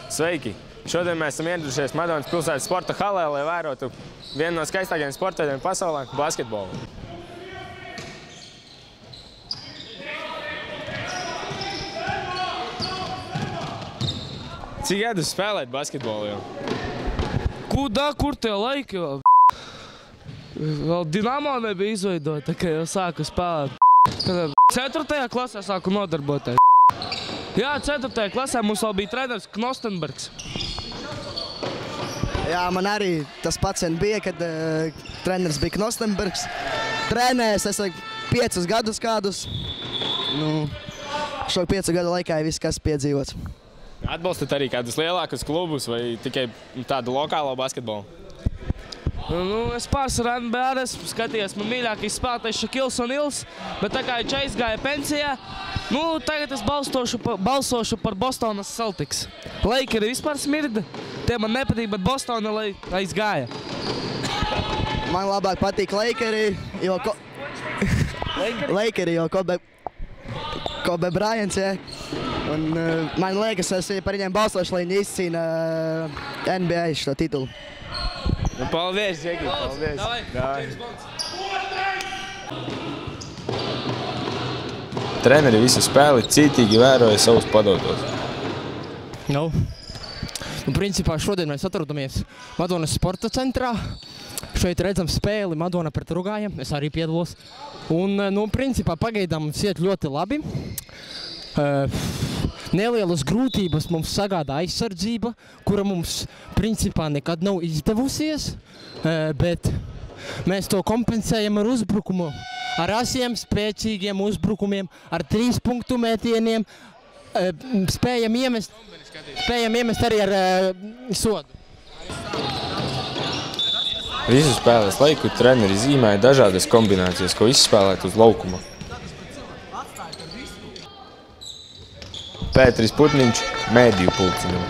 Sveiki! Šodien mēs esam ieradušies Madonas pilsētas sporta halē, lai vērotu vienu no skaistākajiem sporta veidiem pasaulē – basketbolu. Cik gadus spēlēt basketbolu jau? Kur tie laiki vēl? Vēl Dinamo nebija izveidota, ka jau sāku spēlēt. 4. klasē sāku nodarboties. Jā, 4. klasē mums vēl bija treneris Knostenbergs. Jā, man arī tas pats bija, kad treneris bija Knostenbergs. Trenējis es 5 gadus kādus. Šo 5 gadu laikā viss, kas piedzīvots. Atbalstat arī kādus lielākus klubus vai tikai tādu lokālo basketbolu? Es pārsvarā NBA esmu skatījies, man mīļākais spēlētājs Šakils Onils, bet tā kā viņš aizgāja pensijā, tagad es balsošu par Bostonas Celtics. Lakeri vispār smirda, tie man nepatīk, bet Bostona aizgāja. Man labāk patīk Lakeri, jo Kobe Bryants, ja. Un man liekas, es par viņiem balsošu, lai viņi izcīna NBA šo titulu. Paldies, Džeki! Paldies! Treneri visu spēli cītīgi vēroja savus padotos. Principā šodien mēs atrodamies Madonas sporta centrā. Šeit redzam spēli Madona pret Rugājiem, es arī piedalos. Un, principā pagaidām mums iet ļoti labi. Nelielas grūtības mums sagādā aizsardzība, kura mums principā nekad nav izdevusies, bet mēs to kompensējam ar uzbrukumu, ar asiem, spēcīgiem uzbrukumiem, ar 3-punktu metieniem, spējam iemest arī ar sodu. Visu spēles laiku treneri zīmēja dažādas kombinācijas, ko izspēlēt uz laukuma. Pēteris Putniņš, Mēdiju pulciņam.